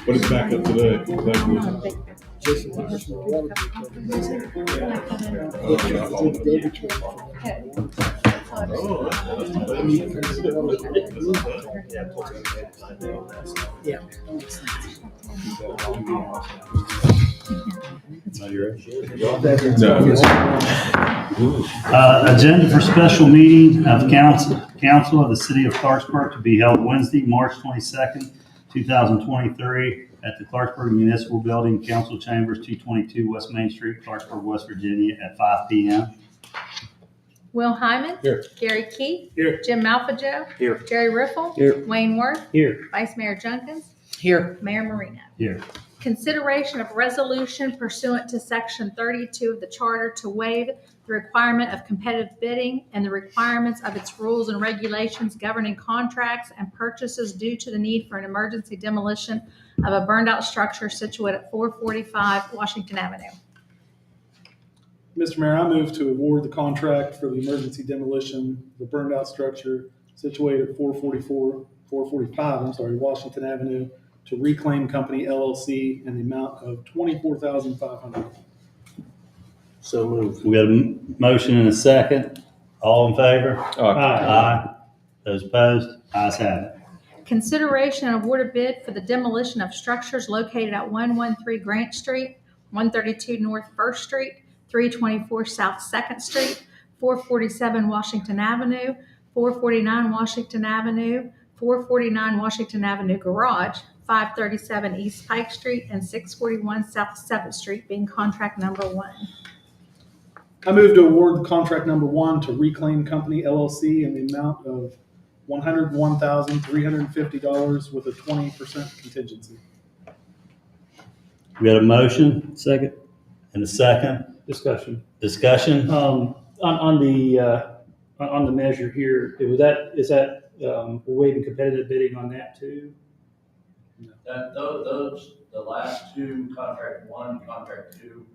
What is back up today? Agenda for special meeting of council of the city of Clarksburg to be held Wednesday, March 22nd, 2023 at the Clarksburg Municipal Building, Council Chambers, 222 West Main Street, Clarksburg, West Virginia at 5 p.m. Will Hyman. Here. Gary Keith. Here. Jim Malfajoe. Here. Jerry Riffle. Here. Wayne Worth. Here. Vice Mayor Junkins. Here. Mayor Marino. Here. Consideration of resolution pursuant to Section 32 of the Charter to waive the requirement of competitive bidding and the requirements of its rules and regulations governing contracts and purchases due to the need for an emergency demolition of a burned-out structure situated at 445 Washington Avenue. Mr. Mayor, I move to award the contract for the emergency demolition of the burned-out structure situated at 445 Washington Avenue to Reclaim Company LLC in the amount of $24,500. So moved. We got a motion and a second. All in favor? Aye. Those opposed? Ayes have it. Consideration and award a bid for the demolition of structures located at 113 Grant Street, 132 North First Street, 324 South Second Street, 447 Washington Avenue, 449 Washington Avenue, 449 Washington Avenue Garage, 537 East Pike Street, and 641 South 7th Street, being contract number 1. I move to award contract number 1 to Reclaim Company LLC in the amount of $101,350 with a 20% contingency. We got a motion Second. and a second. Discussion. Discussion? On the measure here, is that we're waiving competitive bidding on that too? The last two, contract one, contract two,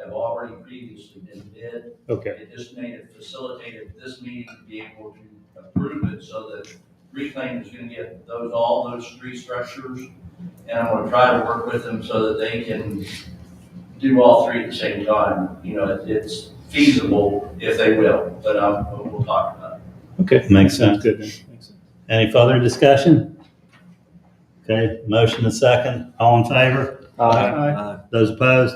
have already previously been bid. Okay. It just made it facilitated this meeting to be able to approve it so that Reclaim is gonna get all those three structures. And I'm gonna try to work with them so that they can do all three at the same time. You know, it's feasible if they will, but we'll talk about it. Okay, makes sense. Good. Makes sense. Any further discussion? Okay, motion and second. All in favor? Aye. Those opposed?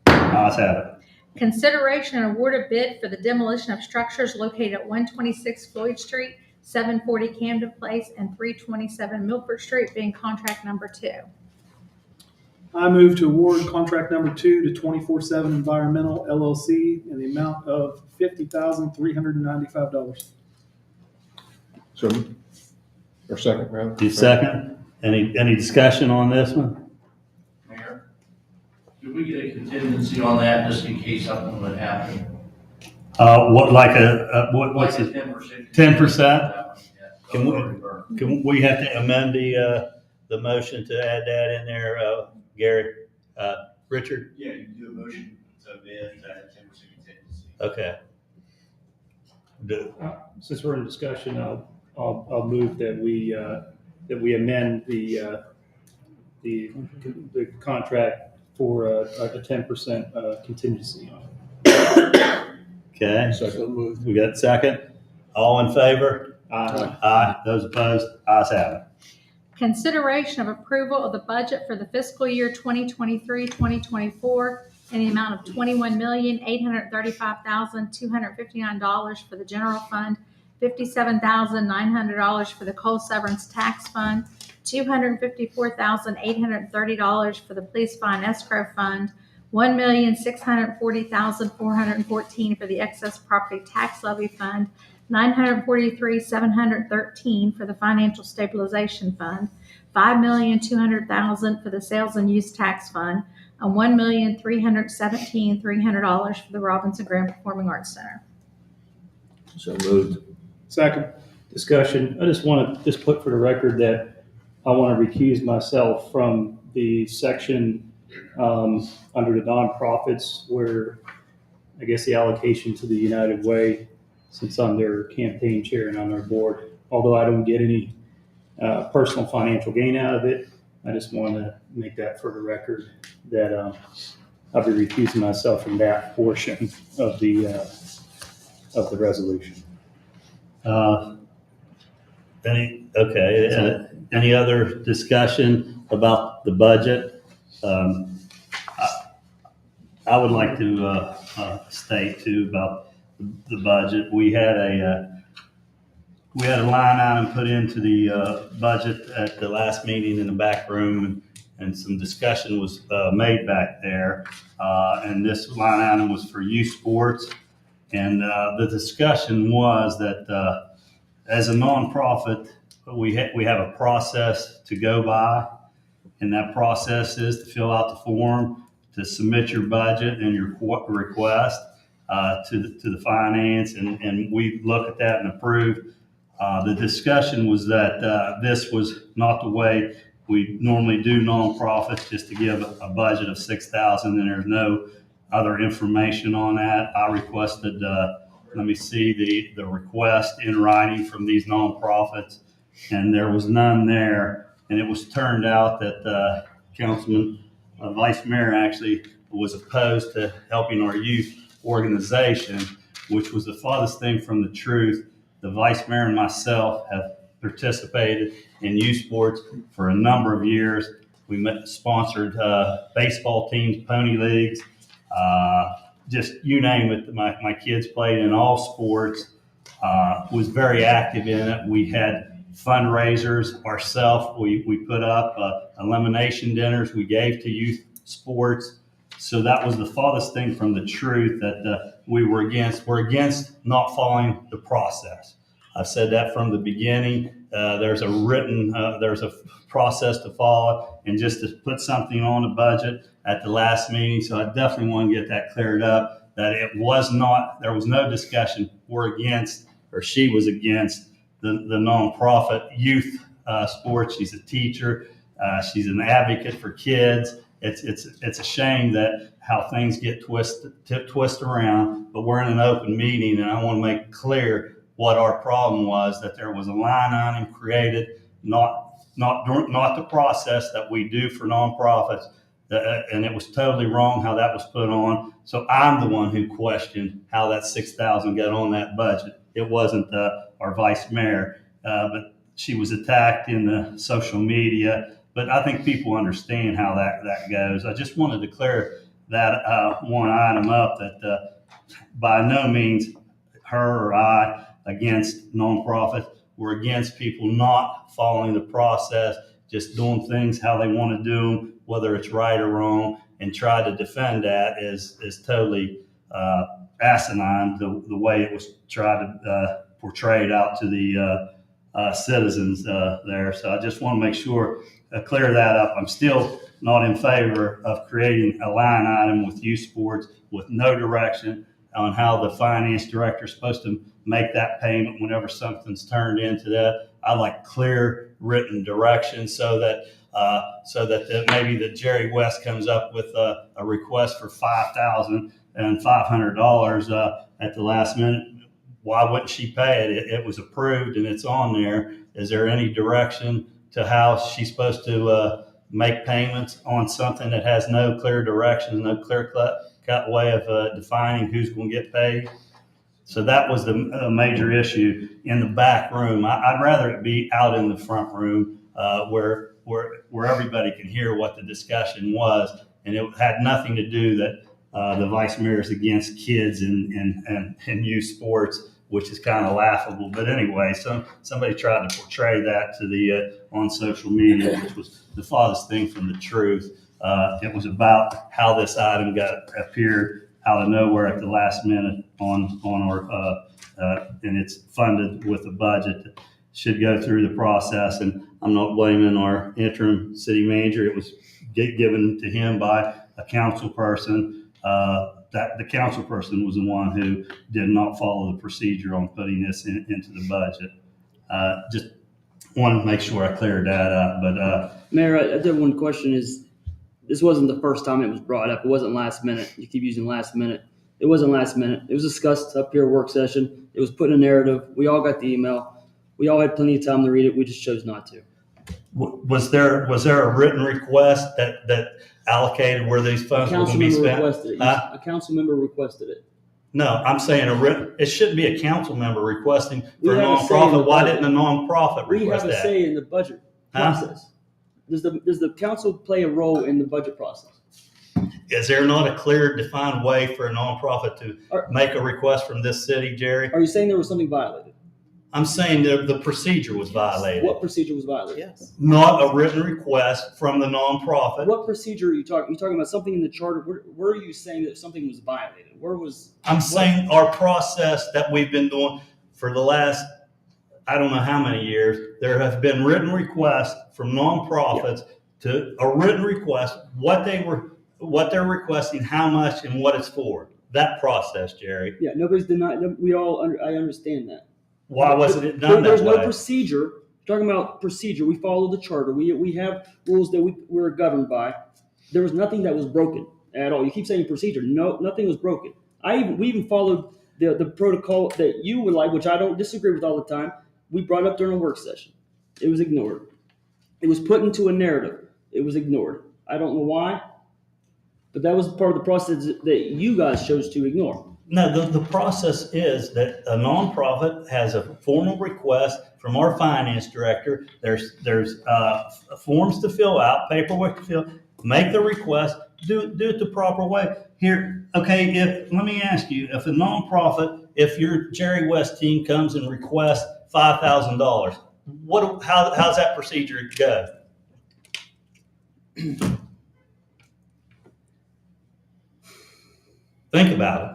Ayes have it. Consideration and award a bid for the demolition of structures located at 126 Floyd Street, 740 Camden Place, and 327 Milford Street, being contract number 2. I move to award contract number 2 to 24/7 Environmental LLC in the amount of $50,395. So, or second, rather. You second? Any discussion on this one? Mayor, do we get a contingency on that just in case something would happen? What's Like it? a 10%? 10%? Can we- Can Can we have to amend the motion to add that in there, Gary? Richard? Yeah, you can do a motion to amend that 10% contingency. Okay. Since we're in discussion, I'll move that we amend the contract for a 10% contingency on it. Okay, Second move. we got a second? All in favor? Aye. Aye. Those opposed? Ayes have it. Consideration of approval of the budget for the fiscal year 2023-2024 in the amount of $21,835,259 for the general fund, $57,900 for the coal severance tax fund, $254,830 for the police fine escrow fund, $1,640,414 for the excess property tax levy fund, $943,713 for the financial stabilization fund, $5,200,000 for the sales and use tax fund, and $1,317,300 for the Robinson Grand Performing Arts Center. So moved. Second. Discussion. I just want to put for the record that I want to recuse myself from the section under the nonprofits where I guess the allocation to the United Way, since I'm their campaign chair and on their board, although I don't get any personal financial gain out of it, I just want to make that for the record that I'll be recusing myself from that portion of the resolution. Any other discussion about the budget? I would like to state too about the budget. We had a line item put into the budget at the last meeting in the back room, and some discussion was made back there. And this line item was for youth sports. And the discussion was that as a nonprofit, we have a process to go by, and that process is to fill out the form, to submit your budget and your request to the finance, and we look at that and approve. The discussion was that this was not the way we normally do nonprofits, just to give a budget of $6,000 and there's no other information on that. I requested, let me see the request in writing from these nonprofits, and there was none there. And it was turned out that Councilman Vice Mayor actually was opposed to helping our youth organization, which was the farthest thing from the truth. The Vice Mayor and myself have participated in youth sports for a number of years. We sponsored baseball teams, pony leagues, just you name it. My kids played in all sports, was very active in it. We had fundraisers ourselves. We put up elimination dinners we gave to youth sports. So that was the farthest thing from the truth that we were against. We're against not following the process. I've said that from the beginning. There's a process to follow, and just to put something on the budget at the last meeting. So I definitely want to get that cleared up, that there was no discussion we're against, or she was against the nonprofit youth sports. She's a teacher. She's an advocate for kids. It's a shame that how things get twist around, but we're in an open meeting, and I want to make clear what our problem was, that there was a line item created, not the process that we do for nonprofits, and it was totally wrong how that was put on. So I'm the one who questioned how that $6,000 got on that budget. It wasn't our vice mayor, but she was attacked in the social media. But I think people understand how that goes. I just wanted to clear that one item up, that by no means her or I against nonprofits. We're against people not following the process, just doing things how they want to do them, whether it's right or wrong, and try to defend that is totally asinine, the way it was tried to portrayed out to the citizens there. So I just want to make sure, clear that up. I'm still not in favor of creating a line item with youth sports with no direction on how the finance director is supposed to make that payment whenever something's turned into that. I like clear written direction so that maybe that Jerry West comes up with a request for $5,500 at the last minute. Why wouldn't she pay it? It was approved and it's on there. Is there any direction to how she's supposed to make payments on something that has no clear directions, no clear cut way of defining who's going to get paid? So that was the major issue in the back room. I'd rather it be out in the front room where everybody can hear what the discussion was, and it had nothing to do that the vice mayor is against kids and youth sports, which is kind of laughable. But anyway, somebody tried to portray that to the on social media, which was the farthest thing from the truth. It was about how this item appeared out of nowhere at the last minute on our and it's funded with a budget that should go through the process. And I'm not blaming our interim city manager. It was given to him by a council person. That the council person was the one who did not follow the procedure on putting this into the budget. Just wanted to make sure I cleared that up. But Mayor, I did one question. This wasn't the first time it was brought up. It wasn't last minute. You keep using last minute. It wasn't last minute. It was discussed up here work session. It was put in a narrative. We all got the email. We all had plenty of time to read it. We just chose not to. Was there a written request that allocated where these funds were going to be spent? A council member requested it. No, I'm saying it shouldn't be a council member requesting for a We have a say in the nonprofit. Why budget. didn't a nonprofit We request have a that? say in the budget process. Does the council play a role in the budget process? Is there not a clear, defined way for a nonprofit to make a request from this city, Jerry? Are you saying there was something violated? I'm saying the procedure was violated. What procedure was violated? Yes. Not a written request from the nonprofit. What procedure are you talking? You're talking about something in the charter. Where are you saying that something was violated? Where was? I'm saying our process that we've been doing for the last, I don't know how many years. There have been written requests from nonprofits to a written request, what they're requesting, how much, and what it's for. That process, Jerry. Yeah, nobody's denying. I understand that. Why wasn't it done that There's way? no procedure. Talking about procedure, we follow the charter. We have rules that we're governed by. There was nothing that was broken at all. You keep saying procedure. No, nothing was broken. We even followed the protocol that you would like, which I don't disagree with all the time. We brought up during a work session. It was ignored. It was put into a narrative. It was ignored. I don't know why, but that was part of the process that you guys chose to ignore. No, the process is that a nonprofit has a formal request from our finance director. There's forms to fill out, paperwork to fill. Make the request. Do it the proper way. Here, okay. Let me ask you: if a nonprofit, if your Jerry West team comes and requests $5,000, how's that procedure go? Think about it.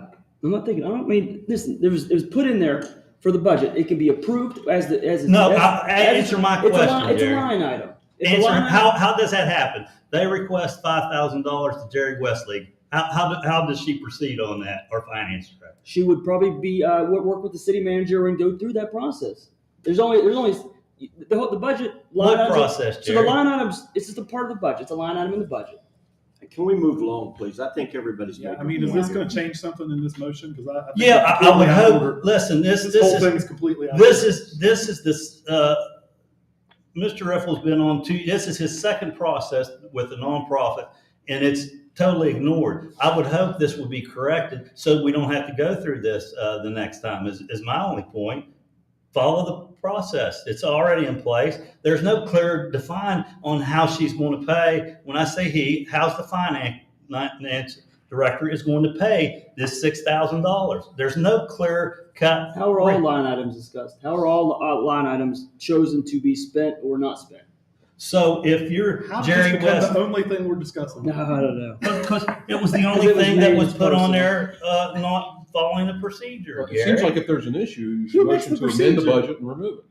I'm not thinking. I don't mean this. It was put in there for the budget. It can be approved as No, answer my question, It's a Jerry. line item. How does that happen? They request $5,000 to Jerry Westley. How does she proceed on that, our finance director? She would probably be work with the city manager and go through that process. There's only the budget line What items. process, So the Jerry? line items, it's just a part of the budget. It's a line item in the budget. Can we move along, please? I think everybody's Yeah, making. I mean, is this gonna change something in this motion? Because I think Yeah, it's I would completely out of hope, order. listen, this This whole is, thing is completely out of this order. is Mr. Riffle's been on this is his second process with the nonprofit, and it's totally ignored. I would hope this would be corrected so we don't have to go through this the next time, is my only point. Follow the process. It's already in place. There's no clear define on how she's going to pay. When I say he, how's the finance director is going to pay this $6,000? There's no clear cut. How are all line items discussed? How are all line items chosen to be spent or not spent? So if you're How Jerry does this become West, the only thing we're discussing? No, I don't know. because it was the only Because it was thing that made was put on personal. there, not following the procedure. It seems Gary. like if there's an issue, you Who should makes motion the to amend the procedure? budget and remove it.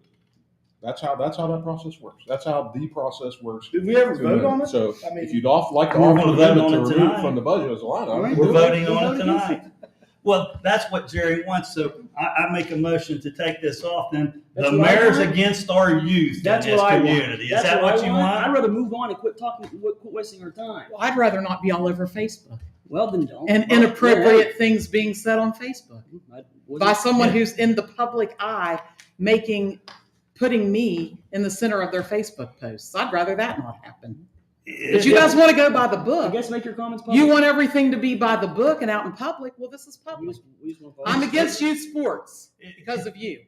That's how that process works. That's how the process works. Did we ever vote on it? So I mean- if you'd like to We're offer gonna an vote amendment on to it remove tonight. from the budget as a line item. We're voting We'll on vote it against tonight. Well, that's what Jerry wants, so I make a motion to take this off, then That's the what I mayor's want. against our youth in That's this what I want. community. Is That's that what I you I'd want? rather move on and quit talking, quit wasting our time. Well, I'd rather not be all over Facebook Well, then don't. and Well, inappropriate things being said on Facebook yeah, I wasn't- by someone yeah. who's in the public eye, putting me in the center of their Facebook posts. I'd rather that not happen. But you guys want to go by the I book. guess make your comments public. You want everything to be by the book and out in public. Well, this is We public. just wanna follow- I'm against youth sports because of you.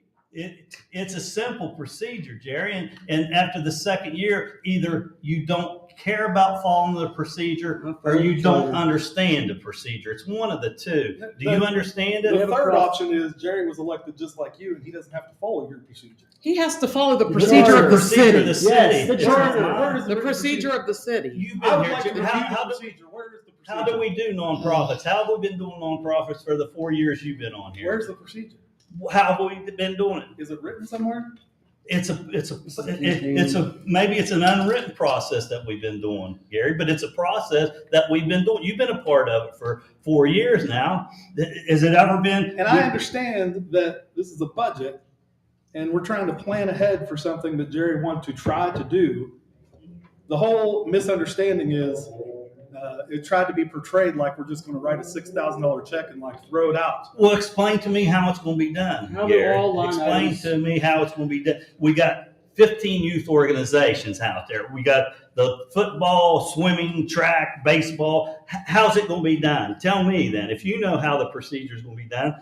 It's a simple procedure, Jerry, and after the second year, either you don't care about following the procedure or you don't understand the procedure. It's one of the two. Do you understand The it? third option is Jerry was elected just like you, and he doesn't have to follow your procedure. He has to follow the It's procedure the of the procedure of the city. city. Yes, the It's charter. not mine. The procedure of the city. You've I been would here. like to review How the do procedure. Where is the procedure? how do we do nonprofits? How have we been doing nonprofits for the 4 years you've been on here? Where's the procedure? How have we been doing it? Is it written somewhere? Maybe it's an unwritten process that we've been doing, Gary, but it's a process that we've been doing. You've been a part of it for 4 years now. Has it ever been? And I understand that this is a budget, and we're trying to plan ahead for something that Jerry wanted to try to do. The whole misunderstanding is it tried to be portrayed like we're just going to write a $6,000 check and like throw it out. Well, explain to me how it's going to be done, How do Gary. all line Explain items- to me how it's going to be done. We got 15 youth organizations out there. We got the football, swimming, track, baseball. How's it going to be done? Tell me then. If you know how the procedure is going to be done,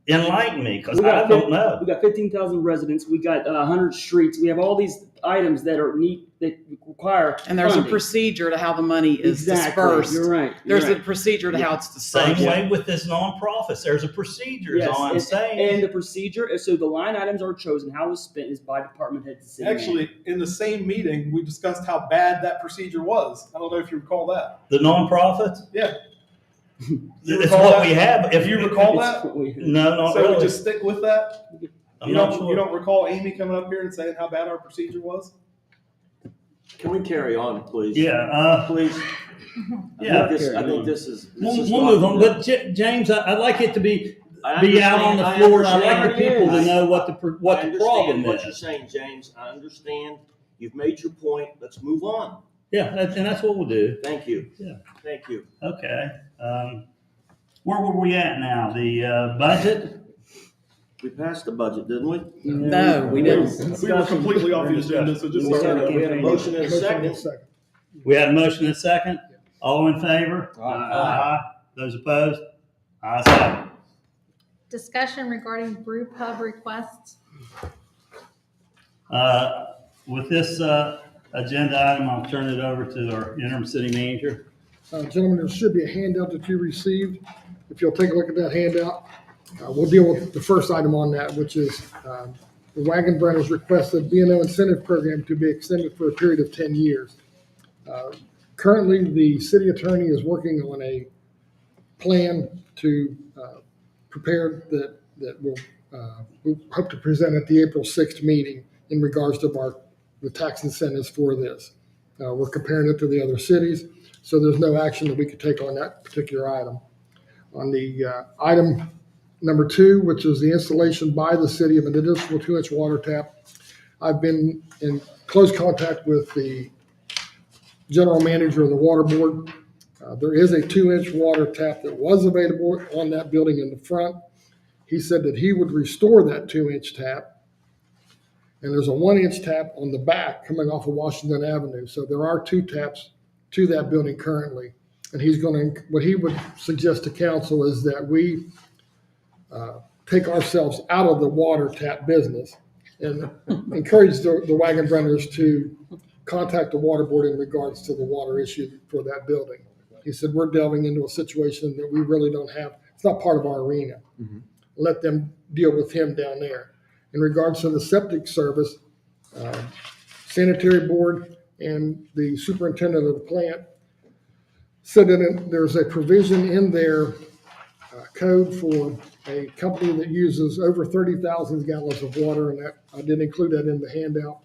enlighten me, because I don't know. We got 15,000 residents. We got 100 streets. We have all these items that are that require And there's a funding. procedure to how the money is Exactly. dispersed. You're right. There's You're a procedure to how it's Same dispersed. way with this nonprofits. There's a procedure, is Yes, all I'm and, saying. and the procedure, so the line items are chosen. How it's spent is by department head to city. Actually, in the same meeting, we discussed how bad that procedure was. I don't know if you recall that. The nonprofits? Yeah. It's recall what that? we have. If You you recall It's- that? No, not So really. we just stick with that? I'm You not don't, sure. you don't recall Amy coming up here and saying how bad our procedure was? Can we carry on, please? Yeah, Please. yeah. I think this is. We'll move on. But James, I'd like it to be out on the I floor. I'd like understand. the people to know what the I problem understand what you're is. saying, James. I understand. You've made your point. Let's move on. Yeah, and that's what we'll do. Thank you. Yeah. Thank you. Okay. Where were we at now? The budget? We passed the budget, didn't we? No, we didn't. We were completely off the agenda, so just We start had over. a motion and a second. We had a motion and a second. All in favor? Aye. Those opposed? Ayes have it. Discussion regarding Brew Pub requests. With this agenda item, I'll turn it over to our interim city manager. Gentlemen, there should be a handout that you received. If you'll take a look at that handout, we'll deal with the first item on that, which is the Wagon Brenners requested B&O incentive program to be extended for a period of 10 years. Currently, the city attorney is working on a plan to prepare that we'll hope to present at the April 6th meeting in regards to the tax incentives for this. We're comparing it to the other cities, so there's no action that we could take on that particular item. On the item number 2, which is the installation by the city of an additional 2-inch water tap I've been in close contact with the general manager of the water board. There is a 2-inch water tap that was available on that building in the front. He said that he would restore that 2-inch tap. And there's a 1-inch tap on the back coming off of Washington Avenue. So there are 2 taps to that building currently. And what he would suggest to council is that we take ourselves out of the water tap business and encourage the wagon runners to contact the water board in regards to the water issue for that building. He said, we're delving into a situation that we really don't have. It's not part of our arena. Let them deal with him down there. In regards to the septic service, sanitary board and the superintendent of the plant said that there's a provision in their code for a company that uses over 30,000 gallons of water, and that I didn't include that in the handout.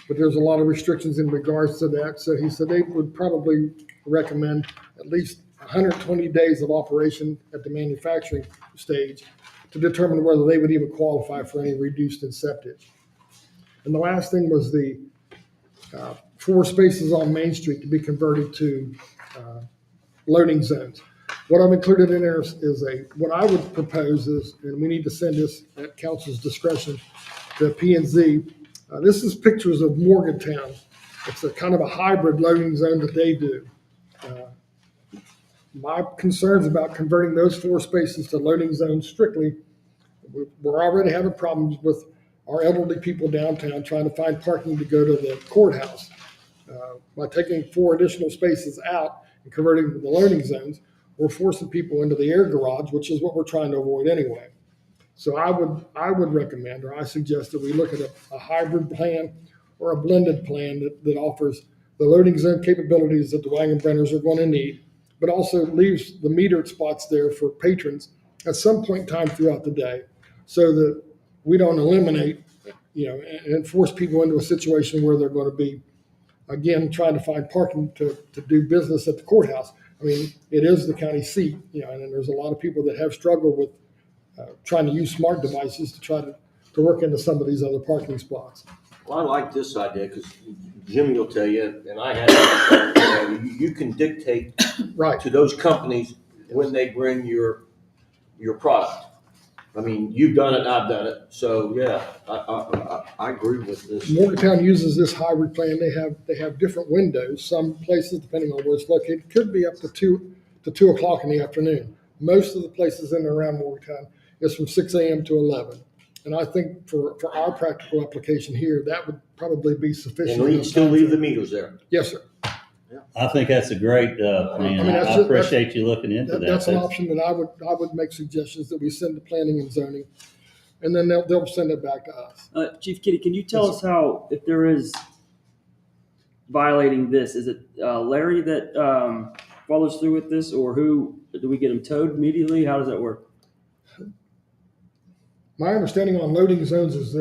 But there's a lot of restrictions in regards to that. So he said they would probably recommend at least 120 days of operation at the manufacturing stage to determine whether they would even qualify for any reduced incentive. And the last thing was the 4 spaces on Main Street to be converted to loading zones. What I've included in there is what I would propose is, and we need to send this at council's discretion to P&Z. This is pictures of Morgantown. It's a kind of a hybrid loading zone that they do. My concerns about converting those 4 spaces to loading zones strictly, we're already having problems with our elderly people downtown trying to find parking to go to the courthouse. By taking 4 additional spaces out and converting them to the loading zones, we're forcing people into the air garage, which is what we're trying to avoid anyway. So I would recommend, or I suggest that we look at a hybrid plan or a blended plan that offers the loading zone capabilities that the wagon brenners are going to need, but also leaves the metered spots there for patrons at some point in time throughout the day, so that we don't eliminate, and force people into a situation where they're going to be, again, trying to find parking to do business at the courthouse. I mean, it is the county seat, and there's a lot of people that have struggled with trying to use smart devices to try to work into some of these other parking spots. Well, I like this idea because Jimmy will tell you, and I have, you can dictate Right. to those companies when they bring your product. I mean, you've done it, I've done it. So yeah, I agree with this. Morgantown uses this hybrid plan. They have different windows. Some places, depending on where it's located, could be up to 2 o'clock in the afternoon. Most of the places in and around Morgantown is from 6 a.m. to 11. And I think for our practical application here, that would probably be sufficient. And we still leave the meters there. Yes, sir. I think that's a great plan. I appreciate you looking into that. That's an option that I would make suggestions that we send to planning and zoning, and then they'll send it back to us. Chief Kitty, can you tell us how, if there is violating this, is it Larry that follows through with this, or who? Do we get him towed immediately? How does that work? My understanding on loading zones is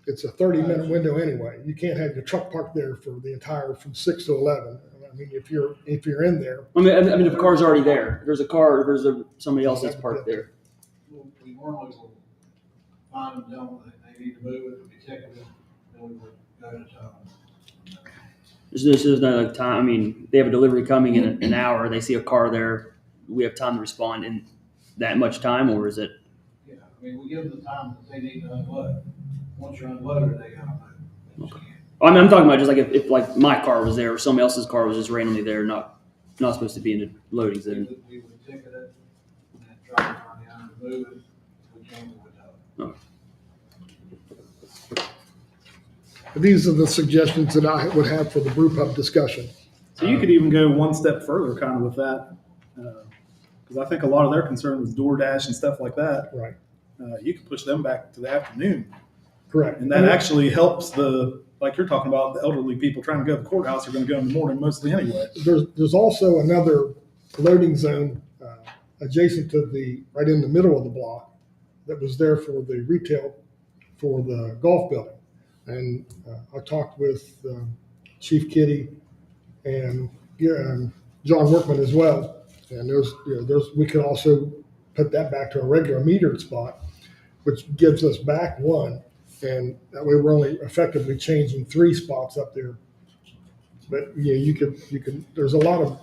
it's a 30-minute window anyway. You can't have your truck parked there for the entire from 6 to 11. I mean, if you're in there. I mean, if the car's already there, there's a car, there's somebody else that's parked there. We normally will find them, tell them that they need to move it, we check it, then we would go to town. There's no like time. I mean, they have a delivery coming in an hour. They see a car there. We have time to respond in that much time, or is it? Yeah, I mean, we give them the time that they need to unload. Once you're unloaded, they gotta move. Okay. I'm talking about just like if like my car was there or somebody else's car was just randomly there, not supposed to be in the loading zone. We would ticket it and then try to find the owner to move it. We can't move it up. These are the suggestions that I would have for the Brew Pub discussion. So you could even go one step further kind of with that. Because I think a lot of their concern was DoorDash and stuff like that. Right. You can push them back to the afternoon. Correct. And that actually helps like you're talking about, the elderly people trying to go to the courthouse are going to go in the morning mostly anyway. There's also another loading zone adjacent to right in the middle of the block that was there for the retail for the golf building. And I talked with Chief Kitty and John Workman as well. And we could also put that back to a regular metered spot, which gives us back 1, And that way we're only effectively changing 3 spots up there. But yeah, you could, there's a lot of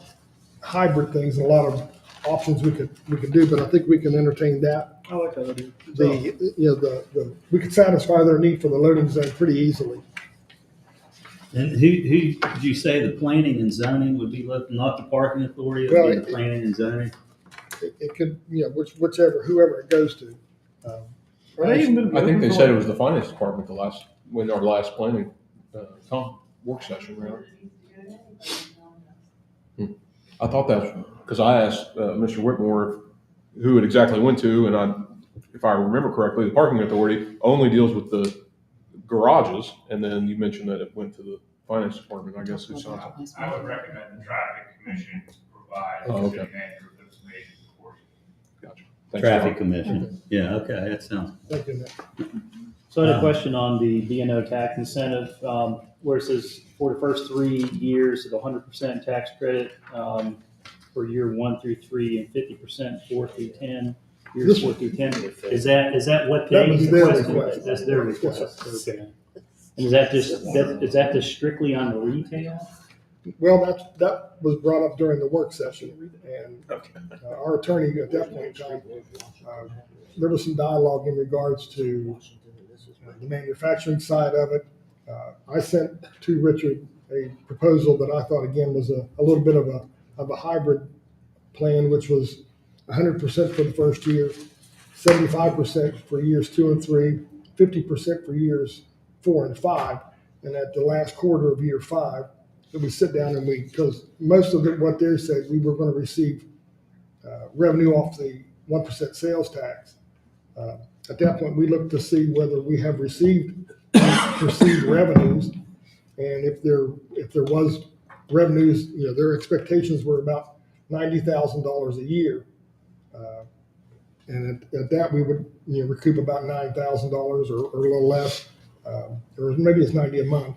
hybrid things and a lot of options we could do, but I think we can entertain that. I like that idea. We could satisfy their need for the loading zone pretty easily. And who did you say the planning and zoning would be looking, not the parking authority, it would be the planning and zoning? It could, whoever it goes to. Are they even gonna be I think open they for said like- it was the finance department when our last planning, work session, right? I thought that's, because I asked, Mr. Whitmore who it exactly went to, and if I remember correctly, the parking authority only deals with the garages, and then you mentioned that it went to the finance department, I guess. I would recommend the traffic commission provide Oh, the okay. city manager with information for you. Gotcha. Thanks, Traffic Rob. commission. Yeah, okay, that sounds. Thank you, Nick. So I had a question on the B&O tax incentive, where it says for the first 3 years of 100% tax credit, for year 1 through 3 and 50% 4 through 10, years 4 through 10. Is that what That they was their requested? request. That's their request, okay. And is that just strictly on the retail? Well, that was brought up during the work session, and our attorney at that point in time, there was some dialogue in regards to the manufacturing side of it. I sent to Richard a proposal that I thought again was a little bit of a hybrid plan, which was 100% for the first year, 75% for years 2 and 3, 50% for years 4 and 5, and at the last quarter of year 5, that we sit down and because most of what they said, we were going to receive revenue off the 1% sales tax. At that point, we looked to see whether we have received revenues, and if there was revenues, their expectations were about $90,000 a year, and at that we would recoup about $9,000 or a little less, or maybe it's 90 a month.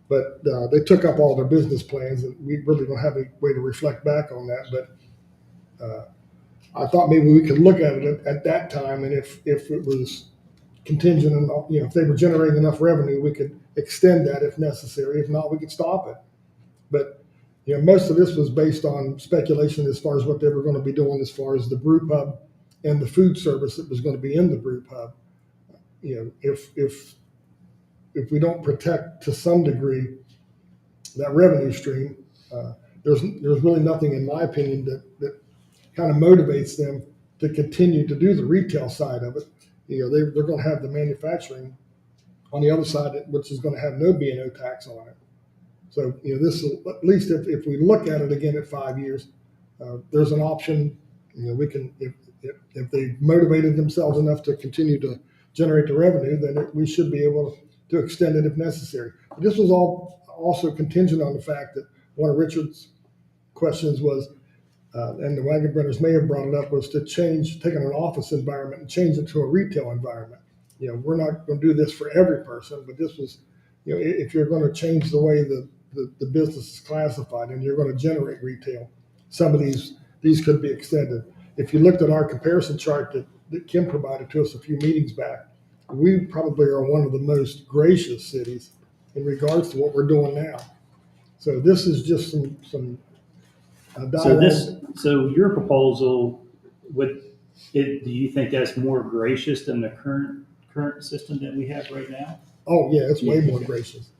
But they took up all their business plans, and we really don't have a way to reflect back on that. But I thought maybe we could look at it at that time, and if it was contingent on, if they were generating enough revenue, we could extend that if necessary. If not, we could stop it. But most of this was based on speculation as far as what they were going to be doing as far as the brew pub and the food service that was going to be in the brew pub. If we don't protect to some degree that revenue stream, there's really nothing, in my opinion, that kind of motivates them to continue to do the retail side of it. They're going to have the manufacturing on the other side, which is going to have no B&O tax on it. So, this is, at least if we look at it again at 5 years, there's an option. We can, if they motivated themselves enough to continue to generate the revenue, then we should be able to extend it if necessary. But this was all also contingent on the fact that one of Richard's questions was, and the Wagon Brothers may have brought it up, was to taking an office environment and change it to a retail environment. We're not going to do this for every person, but this was, if you're going to change the way the business is classified and you're going to generate retail, some of these could be extended. If you looked at our comparison chart that Kim provided to us a few meetings back, we probably are one of the most gracious cities in regards to what we're doing now. So this is just some dialogue. So your proposal, do you think that's more gracious than the current system that we have right now? Oh yeah, it's way more gracious.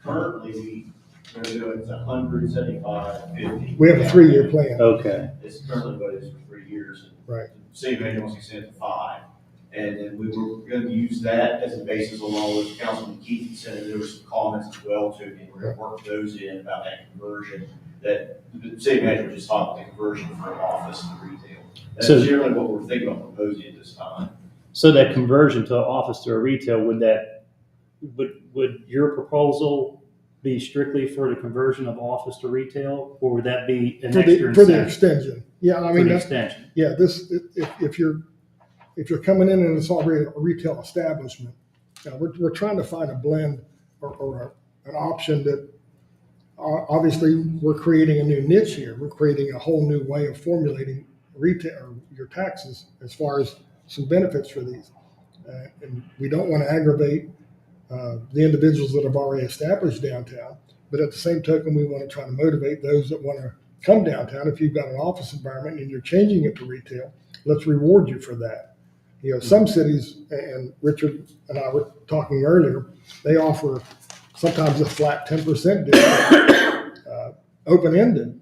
Currently, we're doing 175, 50. We have a 3-year plan. Okay. It's currently what it is for 3 years. Right. City manager wants to extend it to 5. And then we were going to use that as a basis along with Councilman Keith said, and there were some comments as well too, and we're going to work those in about that conversion, that the city manager was just talking about the conversion from office to retail. That's So- generally what we're thinking about proposing at this time. So that conversion to office to a retail, would your proposal be strictly for the conversion of office to retail, or would that be an extra For the incentive? extension. Yeah, I For mean, the that's, extension? yeah, if you're coming in and it's already a retail establishment, we're trying to find a blend or an option that obviously we're creating a new niche here. We're creating a whole new way of formulating retail or your taxes as far as some benefits for these. And we don't want to aggravate the individuals that have already established downtown. But at the same token, we want to try to motivate those that want to come downtown. If you've got an office environment and you're changing it to retail, let's reward you for that. Some cities, and Richard and I were talking earlier, they offer sometimes a flat 10% discount, open-ended,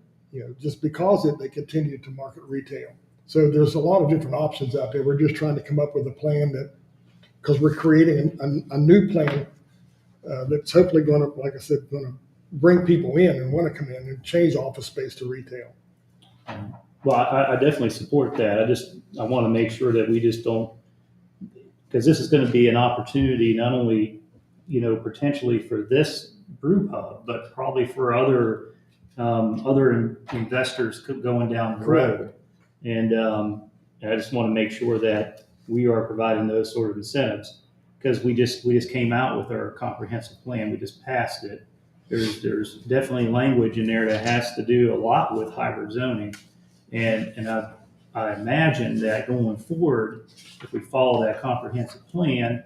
just because they continue to market retail. So there's a lot of different options out there. We're just trying to come up with a plan because we're creating a new plan that's hopefully going to, like I said, going to bring people in and want to come in and change office space to retail. Well, I definitely support that. I want to make sure that we just don't, because this is going to be an opportunity not only, potentially for this brew pub, but probably for other investors going down the road. And I just want to make sure that we are providing those sort of incentives, because we just came out with our comprehensive plan. We just passed it. There's definitely language in there that has to do a lot with hybrid zoning. And I imagine that going forward, if we follow that comprehensive plan,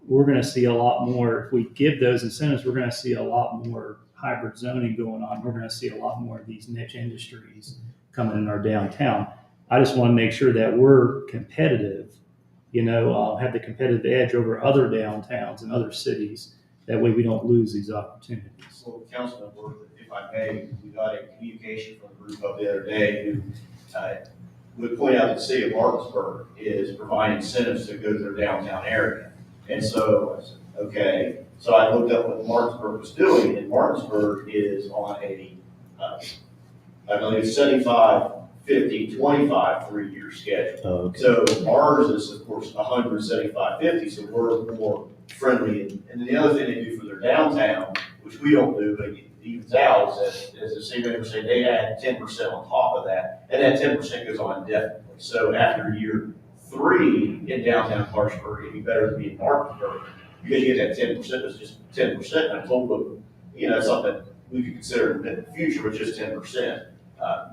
we're going to see a lot more. If we give those incentives, we're going to see a lot more hybrid zoning going on. We're going to see a lot more of these niche industries coming in our downtown. I just want to make sure that we're competitive, have the competitive edge over other downtowns and other cities. That way we don't lose these opportunities. So, Councilman Worth, if I may, we got a communication from the Brew Pub the other day who would point out that the city of Martinsburg is providing incentives to go to their downtown area. And so I said, okay. So I looked up what Martinsburg was doing, and Martinsburg is on a, I believe, 75, 50, 25 3-year schedule. Oh, okay. So ours is, of course, 175, 50, so we're more friendly. And then the other thing they do for their downtown, which we don't do, but it evens out, is that, as the city member said, they add 10% on top of that, and that 10% goes on indefinitely. So after year 3 in downtown Clarksburg, it'd be better to be in Martinsburg, because you get that 10%, it's just 10%. And I told them, something we could consider in the future with just 10%.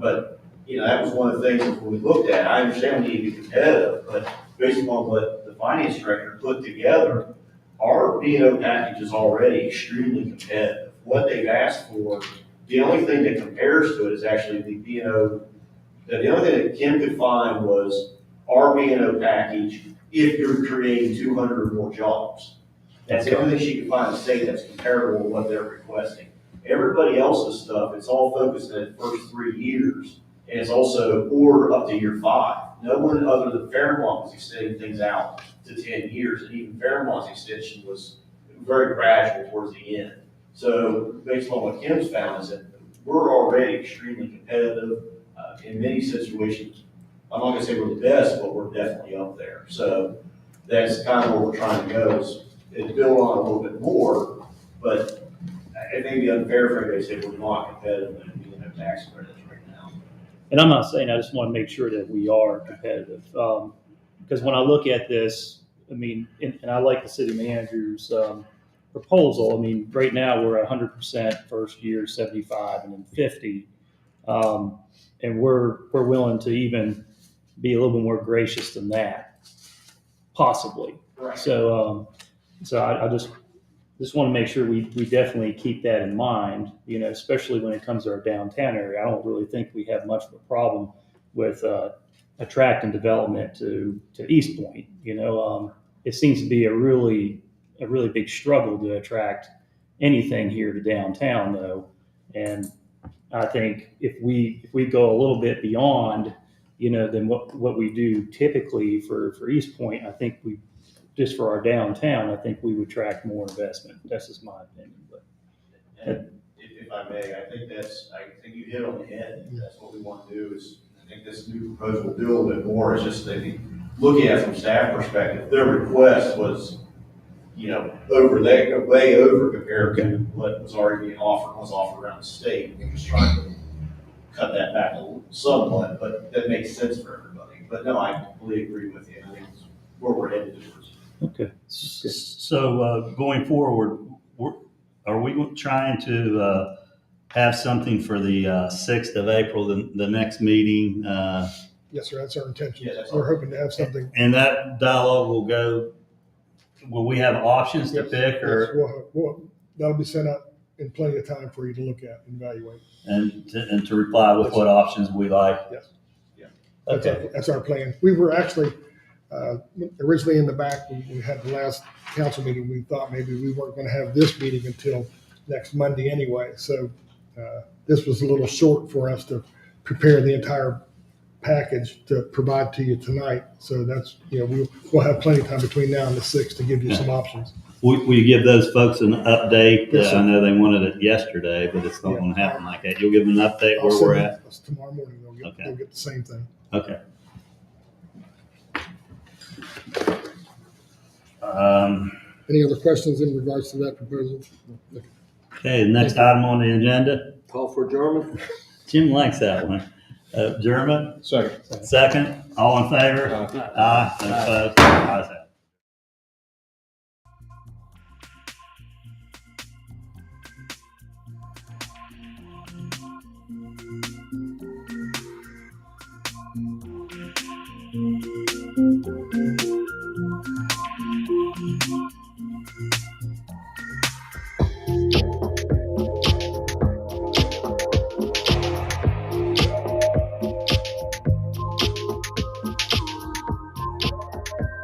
But that was one of the things that we looked at. I understand we need to be competitive, but based upon what the finance director put together, our B&O package is already extremely competitive. What they've asked for, the only thing that compares to it is actually the B&O. The only thing that Kim could find was our B&O package if you're creating 200 or more jobs. That's the only thing she could find in the state that's comparable to what they're requesting. Everybody else's stuff, it's all focused in the first 3 years, and it's also, or up to year 5. No one other than Fairmont was extending things out to 10 years, and even Fairmont's extension was very gradual towards the end. So based on what Kim's found is that we're already extremely competitive in many situations. I'm not gonna say we're the best, but we're definitely up there. So that's kind of where we're trying to go, is build on a little bit more, but it may be unfair for everybody to say we're not competitive and we have tax credits right now. And I'm not saying, I just want to make sure that we are competitive. Because when I look at this, and I like the city manager's proposal. Right now we're at 100% first year, 75, and then 50. And we're willing to even be a little bit more gracious than that, possibly. Right. So I just want to make sure we definitely keep that in mind, especially when it comes to our downtown area. I don't really think we have much of a problem with attracting development to East Point. It seems to be a really big struggle to attract anything here to downtown, though. And I think if we go a little bit beyond, than what we do typically for East Point, I think just for our downtown, I think we would attract more investment. That's just my opinion. But and if I may, I think you hit on the head. That's what we want to do. Is I think this new proposal will do a little bit more. It's just looking at it from staff perspective, their request was, way over compared to what was already being offered around the state. We're just trying to cut that back somewhat, but that makes sense for everybody. But no, I completely agree with you. I think it's where we're headed towards. Okay. So going forward, are we trying to have something for the 6th of April, the next meeting? Yes, sir. That's our intention. Yeah, that's We're hoping to have something. And that dialogue will go will we have options to Yes, pick yes, or, that'll be sent out in plenty of time for you to look at and evaluate. and to reply with what options we like? Yes. Okay. That's our plan. We were actually, originally in the back, when we had the last council meeting, we thought maybe we weren't going to have this meeting until next Monday anyway. So this was a little short for us to prepare the entire package to provide to you tonight. So that's, we'll have plenty of time between now and the 6th to give you some options. Will you give those folks an update? Yes, sir. I know they wanted it yesterday, but it's not going to happen like that. You'll give them an update I'll where send we're them- at? Tomorrow morning, Okay. they'll get the same thing. Okay. Any other questions in regards to that proposal? Okay, the next item on the agenda, Call for adjournment? Jim likes that one. Adjournment, Second. second, all in favor? Aye. Aye. No opposed? Ayes have it.